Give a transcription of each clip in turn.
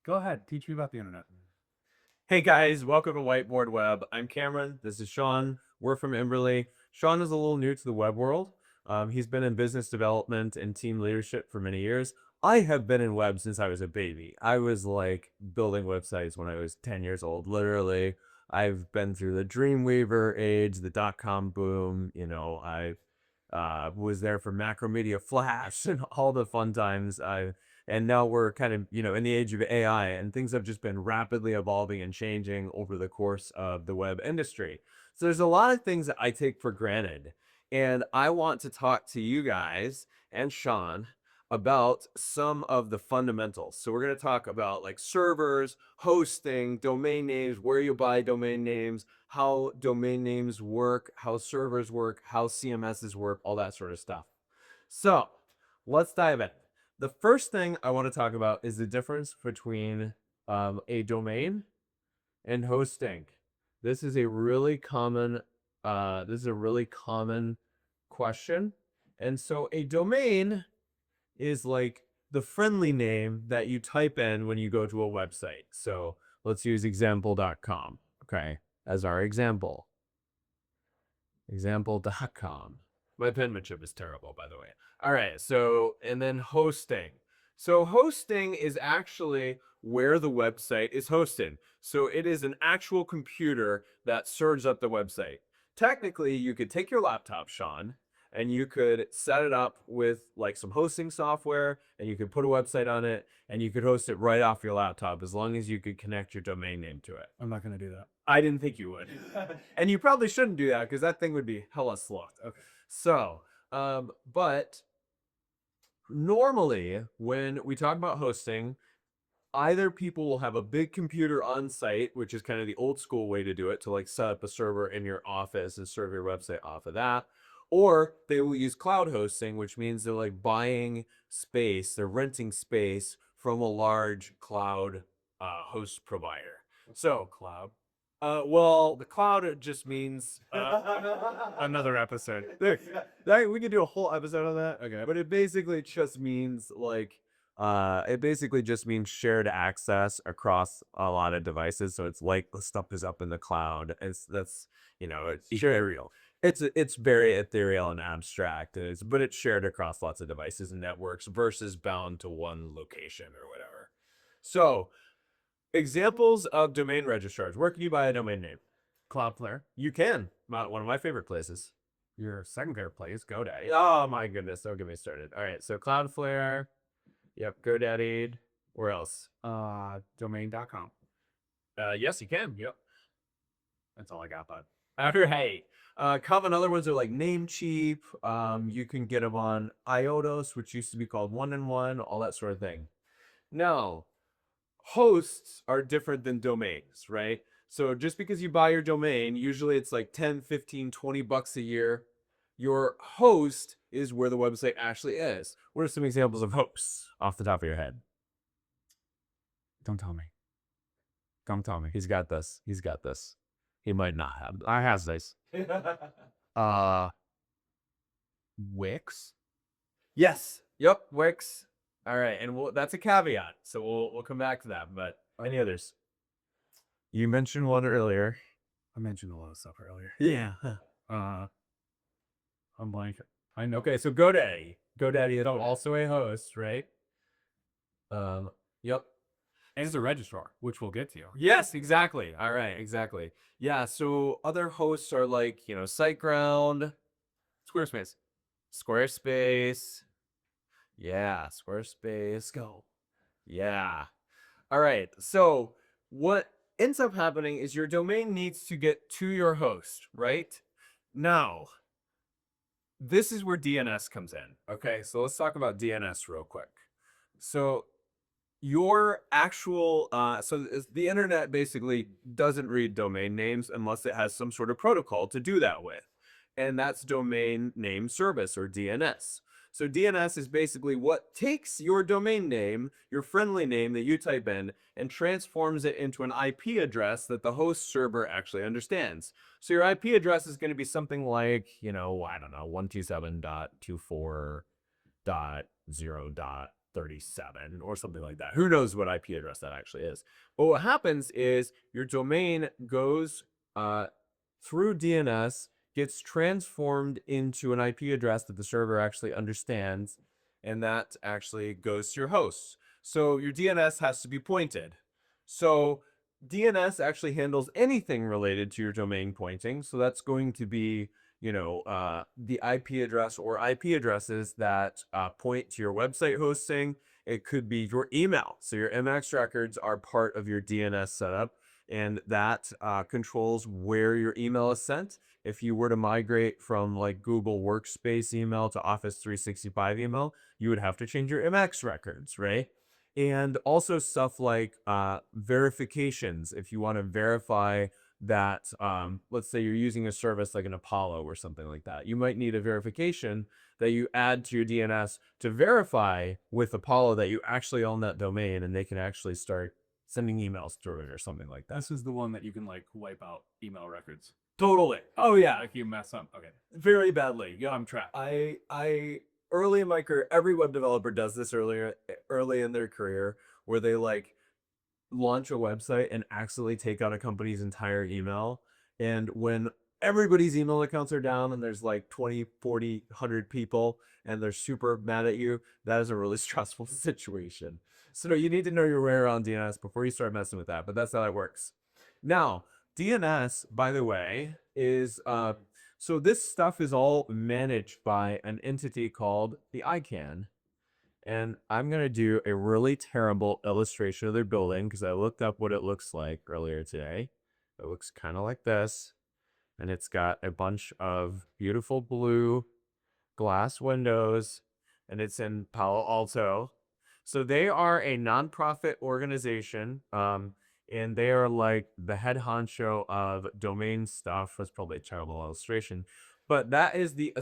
Go ahead, teach me about the internet. Hey guys, welcome to Whiteboard Web. I'm Cameron. This is Shawn. We're from Emberly. Shawn is a little new to the web world. He's been in business development and team leadership for many years. I have been in web since I was a baby. I was like building websites when I was 10 years old, literally. I've been through the Dreamweaver age, the dot-com boom. I was there for Macromedia Flash and all the fun times. And now we're kind of, in the age of AI, and things have just been rapidly evolving and changing over the course of the web industry. So there's a lot of things that I take for granted. And I want to talk to you guys and Shawn about some of the fundamentals. So we're going to talk about like servers, hosting, domain names, where you buy domain names, how domain names work, how servers work, how CMSs work, all that sort of stuff. So let's dive in. The first thing I want to talk about is the difference between a domain and hosting. This is a really common question. And so a domain is like the friendly name that you type in when you go to a website. So let's use example.com, okay, as our example. Example.com. My penmanship is terrible, by the way. All right, so, and then hosting. So hosting is actually where the website is hosted. So it is an actual computer that serves up the website. Technically, you could take your laptop, Shawn, and you could set it up with like some hosting software, and you could put a website on it, and you could host it right off your laptop as long as you could connect your domain name to it. I'm not going to do that. I didn't think you would. And you probably shouldn't do that because that thing would be hella slow. Okay. So, but normally when we talk about hosting, either people will have a big computer on site, which is kind of the old school way to do it, to like set up a server in your office and serve your website off of that. Or they will use cloud hosting, which means they're like buying space, they're renting space from a large cloud host provider. So, Cloud. well, the cloud it just means Another episode. we could do a whole episode on that. Okay. But it basically just means like shared access across a lot of devices. So it's like the stuff is up in the cloud. It's it's Ethereal. it's very ethereal and abstract, but it's shared across lots of devices and networks versus bound to one location or whatever. So examples of domain registrars. Where can you buy a domain name? Cloudflare. You can. One of my favorite places. Your second favorite place, GoDaddy. Oh my goodness, don't get me started. All right, so Cloudflare. Yep, GoDaddy. Where else? Domain.com. Yes, you can. Yep. That's all I got, bud. All right. Common other ones are like Namecheap. You can get them on IOTOS, which used to be called One and One, all that sort of thing. Now, hosts are different than domains, right? So just because you buy your domain, usually it's like 10, 15, 20 bucks a year. Your host is where the website actually is. What are some examples of hosts off the top of your head? Don't tell me. Don't tell me. He's got this. He's got this. He might not have. I has this. Uh, Wix. Yes. Yep. Wix. All right, and that's a caveat. So we'll come back to that. But any others? You mentioned one earlier. I mentioned a lot of stuff earlier. Yeah. I'm blank. I know. Okay, so GoDaddy. GoDaddy is also a host, right? Yep. And it's a registrar, which we'll get to. Yes, exactly. All right, exactly. Yeah, so other hosts are like, SiteGround, Squarespace. Squarespace. Yeah, Squarespace. Go. Yeah. All right. So what ends up happening is your domain needs to get to your host, right? Now, this is where DNS comes in. Okay, so let's talk about DNS real quick. So your actual the internet basically doesn't read domain names unless it has some sort of protocol to do that with, and that's domain name service, or DNS. So DNS is basically what takes your domain name, your friendly name that you type in, and transforms it into an IP address that the host server actually understands. So your IP address is going to be something like, I don't know, 127.24.0. 37 or something like that. Who knows what IP address that actually is? But what happens is your domain goes through DNS, gets transformed into an IP address that the server actually understands, and that actually goes to your host. So your DNS has to be pointed. So DNS actually handles anything related to your domain pointing. So that's going to be, the IP address or IP addresses that point to your website hosting. It could be your email. So your MX records are part of your DNS setup, and that controls where your email is sent. If you were to migrate from like Google Workspace email to Office 365 email, you would have to change your MX records, right? And also stuff like verifications. If you want to verify that, let's say you're using a service like an Apollo or something like that, you might need a verification that you add to your DNS to verify with Apollo that you actually own that domain and they can actually start sending emails through it or something like that. This is the one that you can like wipe out email records. Totally. Oh yeah. Like you mess up. Okay. Very badly. Yeah, I'm trapped. I early in my career, every web developer does this early in their career, where they like launch a website and accidentally take out a company's entire email. And when everybody's email accounts are down and there's like 20, 40, 100 people and they're super mad at you, that is a really stressful situation. So you need to know your way around DNS before you start messing with that, but that's how that works. Now, DNS, by the way, is so this stuff is all managed by an entity called the ICANN. And I'm going to do a really terrible illustration of their building because I looked up what it looks like earlier today. It looks kind of like this. And it's got a bunch of beautiful blue glass windows, and it's in Palo Alto. So they are a nonprofit organization, and they are like the head honcho of domain stuff. That's probably a terrible illustration, but that is the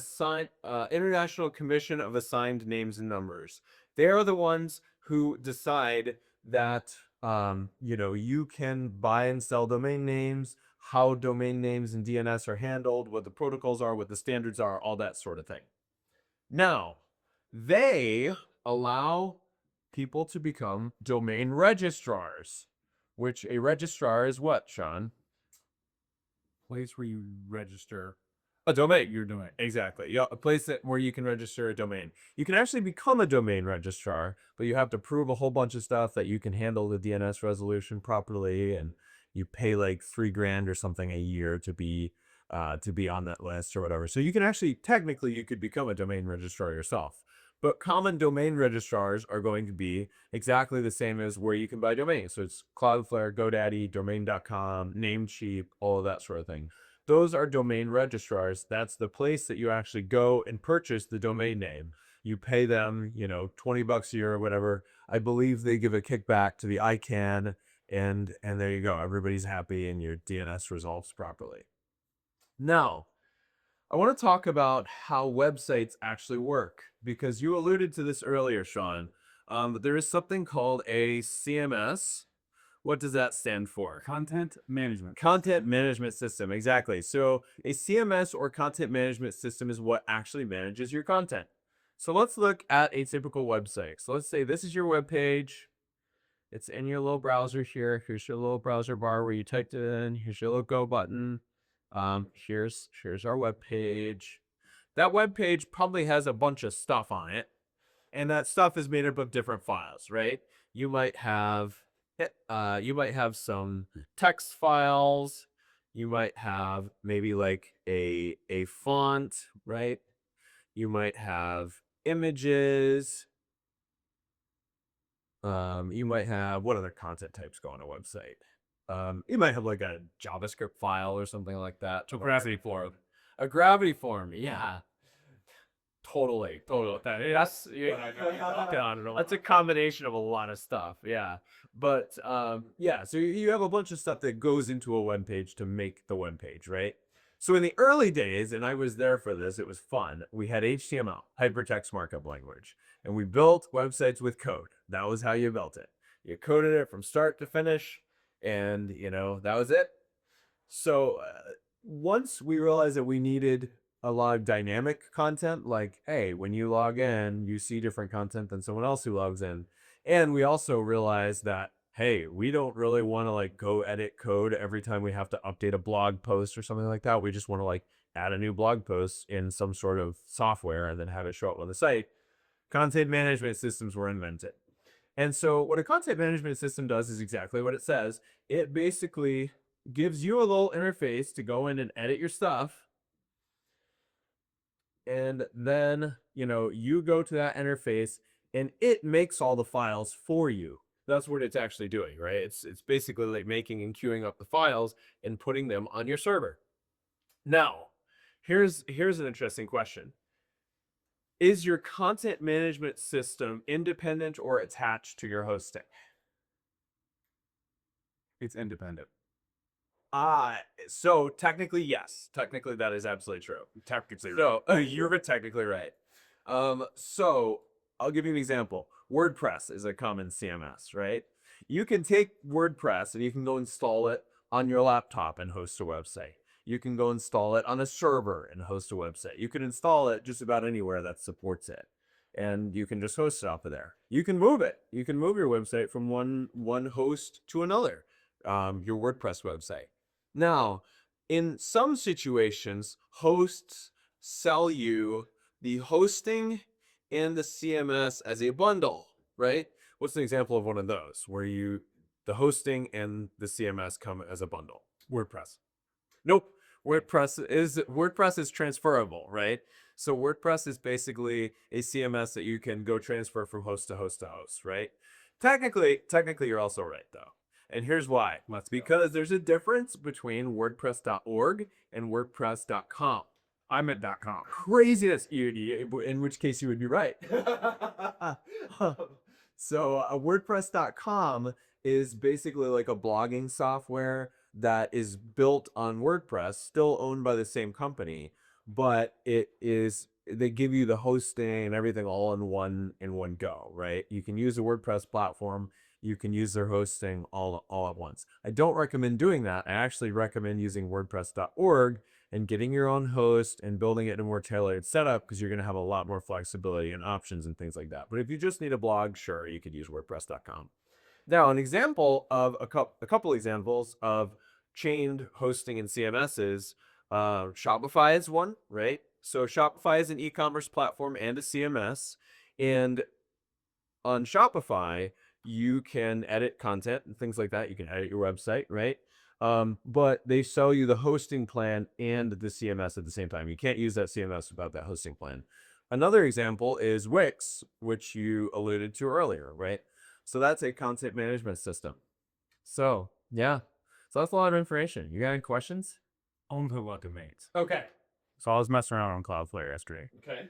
International Commission of Assigned Names and Numbers. They are the ones who decide that you can buy and sell domain names, how domain names and DNS are handled, what the protocols are, what the standards are, all that sort of thing. Now, they allow people to become domain registrars, which a registrar is what, Shawn? Place where you register A domain. your domain. Exactly. Yeah, a place where you can register a domain. You can actually become a domain registrar, but you have to prove a whole bunch of stuff that you can handle the DNS resolution properly, and you pay like $3,000 or something a year to be on that list or whatever. So you can actually, technically, you could become a domain registrar yourself. But common domain registrars are going to be exactly the same as where you can buy domains. So it's Cloudflare, GoDaddy, Domain.com, Namecheap, all of that sort of thing. Those are domain registrars. That's the place that you actually go and purchase the domain name. You pay them, $20 a year or whatever. I believe they give a kickback to the ICANN, and there you go. Everybody's happy and your DNS resolves properly. Now, I want to talk about how websites actually work, because you alluded to this earlier, Shawn. But there is something called a CMS. What does that stand for? Content management. Content management system, exactly. So a CMS or content management system is what actually manages your content. So let's look at a typical website. So let's say this is your web page. It's in your little browser here. Here's your little browser bar where you typed it in. Here's your little go button. Here's our web page. That web page probably has a bunch of stuff on it, and that stuff is made up of different files, right? You might have some text files. You might have maybe like a font, right? You might have images. You might have, what other content types go on a website? You might have like a JavaScript file or something like that. So gravity form. A gravity form, yeah. Totally. That's a combination of a lot of stuff, yeah. But yeah, so you have a bunch of stuff that goes into a web page to make the web page, right? So in the early days, and I was there for this, it was fun. We had HTML, hypertext markup language, and we built websites with code. That was how you built it. You coded it from start to finish, and that was it. So once we realized that we needed a lot of dynamic content, like, hey, when you log in, you see different content than someone else who logs in. And we also realized that, hey, we don't really want to like go edit code every time we have to update a blog post or something like that. We just want to like add a new blog post in some sort of software and then have it show up on the site. Content management systems were invented. And so what a content management system does is exactly what it says. It basically gives you a little interface to go in and edit your stuff. And then, you go to that interface and it makes all the files for you. That's what it's actually doing, right? It's basically like making and queuing up the files and putting them on your server. Now, here's an interesting question. Is your content management system independent or attached to your hosting? It's independent. So technically, yes. Technically, that is absolutely true. Technically, So you're technically right. So I'll give you an example. WordPress is a common CMS, right? You can take WordPress and you can go install it on your laptop and host a website. You can go install it on a server and host a website. You can install it just about anywhere that supports it. And you can just host it off of there. You can move it. You can move your website from one host to another, your WordPress website. Now, in some situations, hosts sell you the hosting and the CMS as a bundle, right? What's an example of one of those where the hosting and the CMS come as a bundle? WordPress. Nope. WordPress is transferable, right? So WordPress is basically a CMS that you can go transfer from host to host to host, right? Technically you're also right though. And here's why. Because there's a difference between WordPress.org and WordPress.com. I'm at .com. Craziness, in which case you would be right. So WordPress.com is basically like a blogging software that is built on WordPress, still owned by the same company, but they give you the hosting and everything all in one go, right? You can use the WordPress platform, you can use their hosting all at once. I don't recommend doing that. I actually recommend using WordPress.org and getting your own host and building it in a more tailored setup, because you're going to have a lot more flexibility and options and things like that. But if you just need a blog, sure, you could use WordPress.com. Now, an example of a couple examples of chained hosting and CMSs, Shopify is one, right? So Shopify is an e-commerce platform and a CMS. And on Shopify, you can edit content and things like that. You can edit your website, right? But they sell you the hosting plan and the CMS at the same time. You can't use that CMS without that hosting plan. Another example is Wix, which you alluded to earlier, right? So that's a content management system. So yeah, so that's a lot of information. You got any questions? Only about domains. Okay. So I was messing around on Cloudflare yesterday. Okay.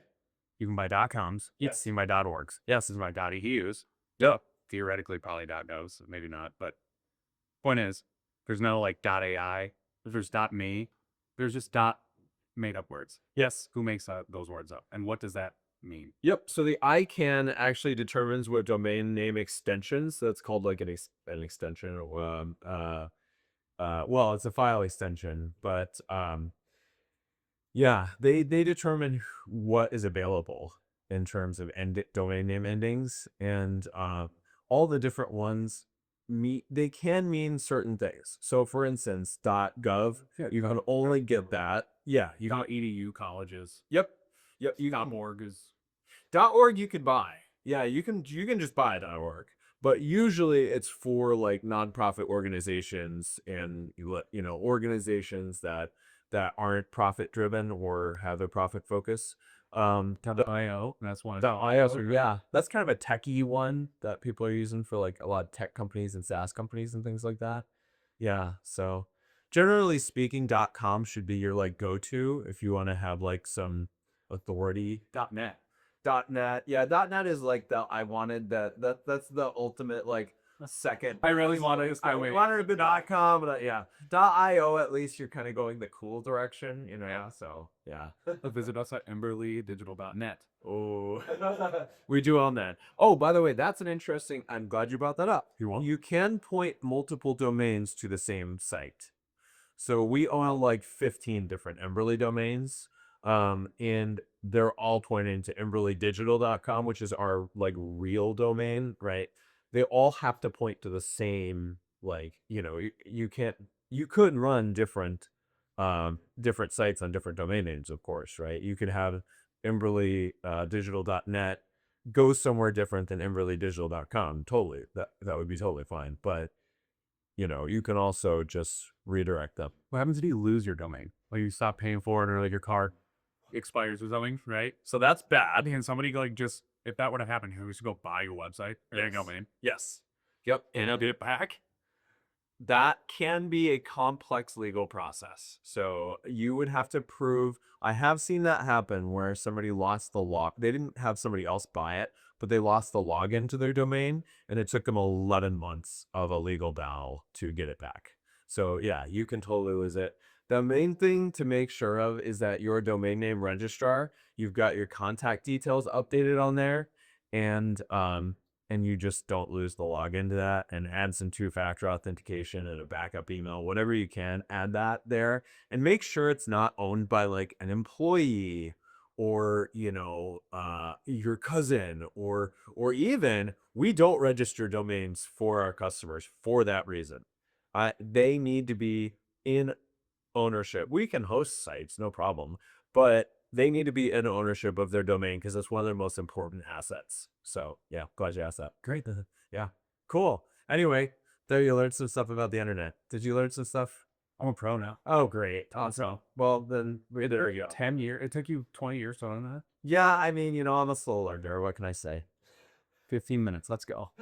You can buy .coms. Yes. You can buy .orgs. Yes, this is my .eus. Duh. Theoretically, probably .govs. Maybe not. But point is, there's no like .ai. There's .me. There's just made up words. Yes. Who makes those words up? And what does that mean? Yep. So the ICANN actually determines what domain name extensions. So that's called like an extension. Well, it's a file extension, but yeah, they determine what is available in terms of domain name endings, and all the different ones they can mean certain things. So for instance, .gov, you can only get that. Yeah, you can. .edu colleges. Yep. You .org is. .org you can buy. Yeah, you can just buy .org. But usually it's for like nonprofit organizations and organizations that aren't profit driven or have a profit focus. .io, that's one. .io, yeah, that's kind of a techie one that people are using for like a lot of tech companies and SaaS companies and things like that. Yeah, so generally speaking, .com should be your like go-to if you want to have like some authority. .net. .net, yeah, .net is like that's the ultimate like second. I really want to. I wanted to be .com, but yeah, .io at least you're kind of going the cool direction, Yeah, so yeah. Visit us at Emberly digital.net. Oh, we do on that. Oh, by the way, that's an interesting. I'm glad you brought that up. You can point multiple domains to the same site. So we own like 15 different Emberly domains. And they're all pointing to emberlydigital.com, which is our like real domain, right? They all have to point to the same, like, you can't, you could run different sites on different domain names, of course, right? You could have emberlydigital.net go somewhere different than emberlydigital.com. Totally. That would be totally fine. But you can also just redirect them. What happens if you lose your domain? Like you stop paying for it, or like your card expires or something, right? So that's bad. And somebody like just if that would have happened, who just go buy your website or their domain Yes. Yep. and get it back? That can be a complex legal process. So you would have to prove. I have seen that happen where somebody lost the log. They didn't have somebody else buy it, but they lost the login to their domain, and it took them 11 months of a legal battle to get it back. So yeah, you can totally lose it. The main thing to make sure of is that your domain name registrar, you've got your contact details updated on there, and you just don't lose the login to that, and add some two-factor authentication and a backup email, whatever you can, add that there, and make sure it's not owned by like an employee or, your cousin, or even we don't register domains for our customers for that reason. They need to be in ownership. We can host sites, no problem, but they need to be in ownership of their domain because it's one of their most important assets. So yeah, glad you asked that. Great. Yeah, cool. Anyway, there you learned some stuff about the internet. Did you learn some stuff? I'm a pro now. Oh, great. Awesome. Well, then there you go. 10 years. It took you 20 years to learn that. Yeah, I mean, I'm a slow learner. What can I say? 15 minutes. Let's go.